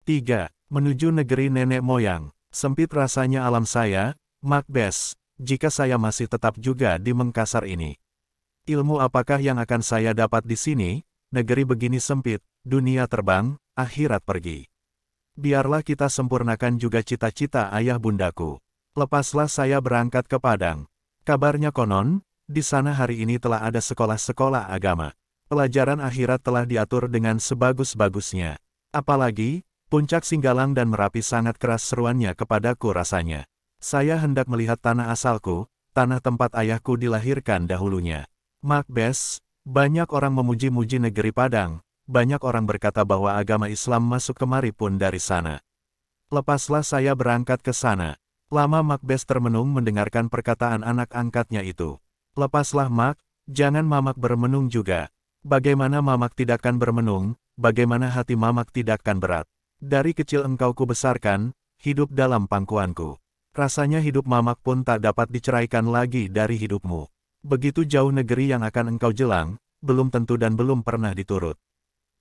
3. Menuju negeri nenek moyang. Sempit rasanya alam saya, Macbeth, jika saya masih tetap juga di Mengkasar ini. Ilmu apakah yang akan saya dapat di sini? Negeri begini sempit, dunia terbang, akhirat pergi. Biarlah kita sempurnakan juga cita-cita ayah bundaku. Lepaslah saya berangkat ke Padang. Kabarnya konon, di sana hari ini telah ada sekolah-sekolah agama. Pelajaran akhirat telah diatur dengan sebagus-bagusnya. Apalagi, Puncak Singgalang dan Merapi sangat keras seruannya kepadaku rasanya. Saya hendak melihat tanah asalku, tanah tempat ayahku dilahirkan dahulunya. Macbeth, banyak orang memuji-muji negeri Padang, banyak orang berkata bahwa agama Islam masuk kemari pun dari sana. Lepaslah saya berangkat ke sana. Lama Macbeth termenung mendengarkan perkataan anak angkatnya itu. Lepaslah Mac, jangan Mamak bermenung juga. Bagaimana Mamak tidak akan bermenung, bagaimana hati Mamak tidak akan berat. Dari kecil engkau kubesarkan, hidup dalam pangkuanku. Rasanya hidup Mamak pun tak dapat diceraikan lagi dari hidupmu. Begitu jauh negeri yang akan engkau jelang, belum tentu dan belum pernah diturut.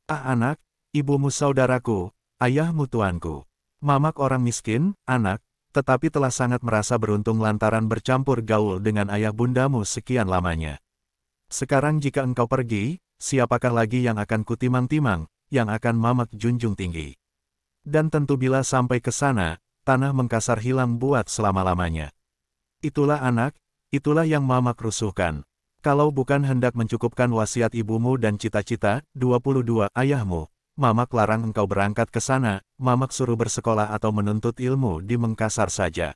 Ah anak, ibumu saudaraku, ayahmu tuanku. Mamak orang miskin, anak, tetapi telah sangat merasa beruntung lantaran bercampur gaul dengan ayah bundamu sekian lamanya. Sekarang jika engkau pergi, siapakah lagi yang akan kutimang-timang, yang akan Mamak junjung tinggi? Dan tentu bila sampai ke sana, tanah Mengkasar hilang buat selama-lamanya. Itulah anak, itulah yang Mamak rusuhkan. Kalau bukan hendak mencukupkan wasiat ibumu dan cita-cita, 22 ayahmu, Mamak larang engkau berangkat ke sana, Mamak suruh bersekolah atau menuntut ilmu di Mengkasar saja.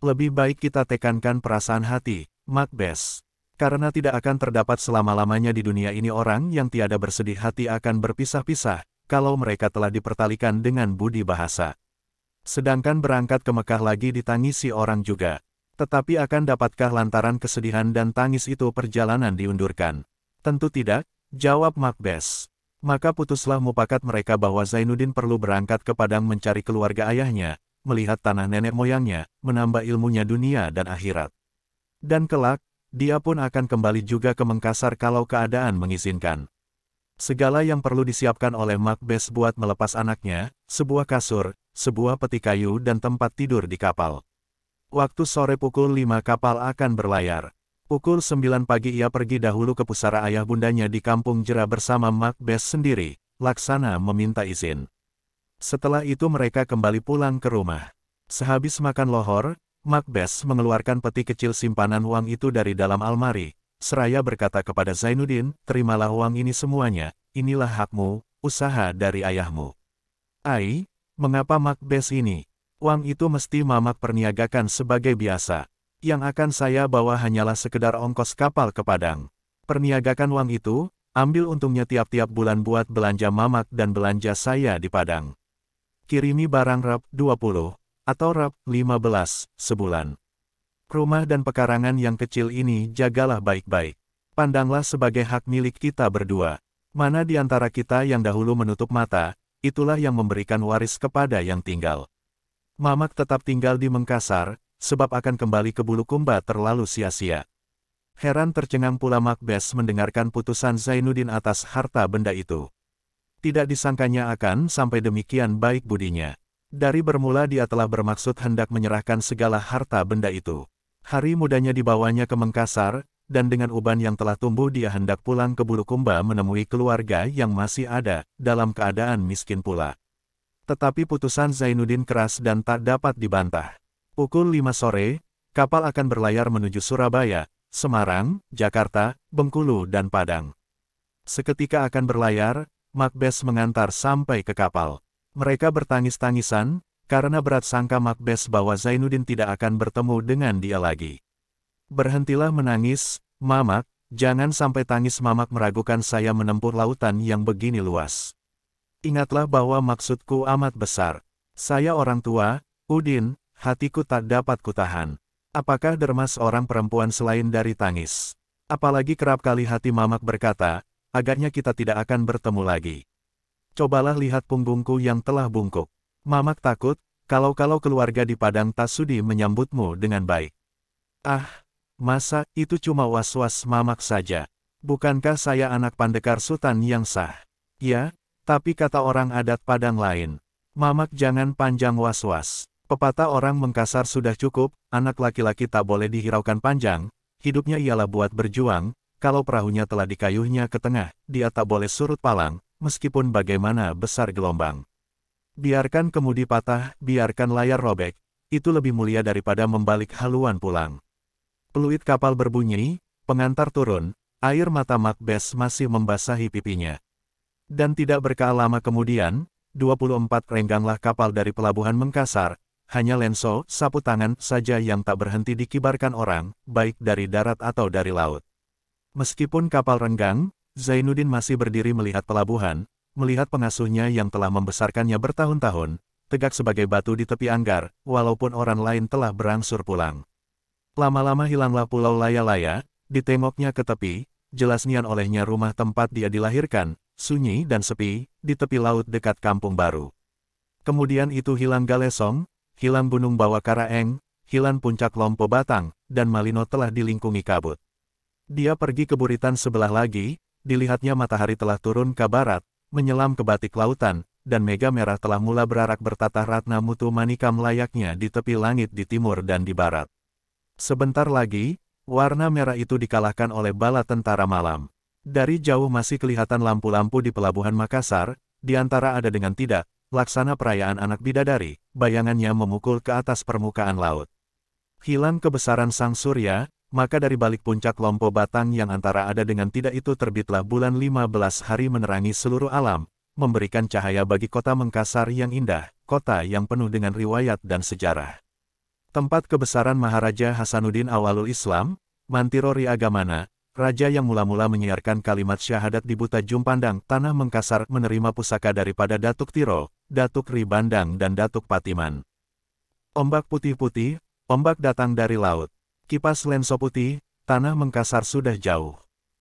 Lebih baik kita tekankan perasaan hati, Macbeth. Karena tidak akan terdapat selama-lamanya di dunia ini orang yang tiada bersedih hati akan berpisah-pisah, kalau mereka telah dipertalikan dengan budi bahasa. Sedangkan berangkat ke Mekah lagi ditangisi orang juga. Tetapi akan dapatkah lantaran kesedihan dan tangis itu perjalanan diundurkan? Tentu tidak, jawab Macbeth. Maka putuslah mufakat mereka bahwa Zainuddin perlu berangkat ke Padang mencari keluarga ayahnya, melihat tanah nenek moyangnya, menambah ilmunya dunia dan akhirat. Dan kelak, dia pun akan kembali juga ke Mengkasar kalau keadaan mengizinkan. Segala yang perlu disiapkan oleh Macbeth buat melepas anaknya, sebuah kasur, sebuah peti kayu dan tempat tidur di kapal. Waktu sore pukul 5 kapal akan berlayar. Pukul 9 pagi ia pergi dahulu ke pusara ayah bundanya di Kampung Jera bersama Macbeth sendiri, laksana meminta izin. Setelah itu mereka kembali pulang ke rumah. Sehabis makan lohor, Macbeth mengeluarkan peti kecil simpanan uang itu dari dalam almari. Seraya berkata kepada Zainuddin, terimalah uang ini semuanya, inilah hakmu, usaha dari ayahmu. Ai, mengapa Macbeth ini? Uang itu mesti Mamak perniagakan sebagai biasa. Yang akan saya bawa hanyalah sekedar ongkos kapal ke Padang. Perniagakan uang itu, ambil untungnya tiap-tiap bulan buat belanja Mamak dan belanja saya di Padang. Kirimi barang Rap 20, atau Rap 15, sebulan. Rumah dan pekarangan yang kecil ini jagalah baik-baik. Pandanglah sebagai hak milik kita berdua. Mana di antara kita yang dahulu menutup mata, itulah yang memberikan waris kepada yang tinggal. Mamak tetap tinggal di Mengkasar, sebab akan kembali ke Bulukumba terlalu sia-sia. Heran tercengang pula Macbeth mendengarkan putusan Zainuddin atas harta benda itu. Tidak disangkanya akan sampai demikian baik budinya. Dari bermula dia telah bermaksud hendak menyerahkan segala harta benda itu. Hari mudanya dibawanya ke Mengkasar, dan dengan uban yang telah tumbuh dia hendak pulang ke Bulukumba menemui keluarga yang masih ada, dalam keadaan miskin pula. Tetapi putusan Zainuddin keras dan tak dapat dibantah. Pukul 5 sore, kapal akan berlayar menuju Surabaya, Semarang, Jakarta, Bengkulu dan Padang. Seketika akan berlayar, Macbeth mengantar sampai ke kapal. Mereka bertangis-tangisan, karena berat sangka Macbeth bahwa Zainuddin tidak akan bertemu dengan dia lagi. Berhentilah menangis, Mamak, jangan sampai tangis Mamak meragukan saya menempuh lautan yang begini luas. Ingatlah bahwa maksudku amat besar. Saya orang tua, Udin, hatiku tak dapat kutahan. Apakah dermas orang perempuan selain dari tangis? Apalagi kerap kali hati Mamak berkata, agaknya kita tidak akan bertemu lagi. Cobalah lihat punggungku yang telah bungkuk. Mamak takut, kalau-kalau keluarga di Padang tak sudi menyambutmu dengan baik. Ah, masa itu cuma was-was Mamak saja. Bukankah saya anak pendekar Sultan yang sah? Ya, tapi kata orang adat Padang lain. Mamak jangan panjang was-was. Pepatah orang Mengkasar sudah cukup, anak laki-laki tak boleh dihiraukan panjang, hidupnya ialah buat berjuang, kalau perahunya telah dikayuhnya ke tengah, dia tak boleh surut palang, meskipun bagaimana besar gelombang. Biarkan kemudi patah, biarkan layar robek, itu lebih mulia daripada membalik haluan pulang. Peluit kapal berbunyi, pengantar turun, air mata Macbeth masih membasahi pipinya. Dan tidak berkah lama kemudian, 24 rengganglah kapal dari pelabuhan Mengkasar, hanya lenso, sapu tangan saja yang tak berhenti dikibarkan orang, baik dari darat atau dari laut. Meskipun kapal renggang, Zainuddin masih berdiri melihat pelabuhan, melihat pengasuhnya yang telah membesarkannya bertahun-tahun, tegak sebagai batu di tepi anggar, walaupun orang lain telah berangsur pulang. Lama-lama hilanglah pulau Laya-Laya, ditengoknya ke tepi, jelas nian olehnya rumah tempat dia dilahirkan, sunyi dan sepi, di tepi laut dekat kampung baru. Kemudian itu hilang Galesong, hilang Gunung Bawah Karaeng, hilang puncak Lompo Batang, dan Malino telah dilingkungi kabut. Dia pergi ke buritan sebelah lagi, dilihatnya matahari telah turun ke barat, menyelam ke batik lautan, dan mega merah telah mula berarak bertatah ratna mutu manikam layaknya di tepi langit di timur dan di barat. Sebentar lagi, warna merah itu dikalahkan oleh bala tentara malam. Dari jauh masih kelihatan lampu-lampu di pelabuhan Makassar, di antara ada dengan tidak, laksana perayaan anak bidadari, bayangannya memukul ke atas permukaan laut. Hilang kebesaran sang surya, maka dari balik puncak Lompo Batang yang antara ada dengan tidak itu terbitlah bulan 15 hari menerangi seluruh alam, memberikan cahaya bagi kota Mengkasar yang indah, kota yang penuh dengan riwayat dan sejarah. Tempat kebesaran Maharaja Hasanuddin Awalul Islam, Mantiro Riagamana, raja yang mula-mula menyiarkan kalimat syahadat di Buta Jumpandang, Tanah Mengkasar menerima pusaka daripada Datuk Tiro, Datuk Ribandang dan Datuk Patiman. Ombak putih-putih, ombak datang dari laut. Kipas lenso putih, Tanah Mengkasar sudah jauh.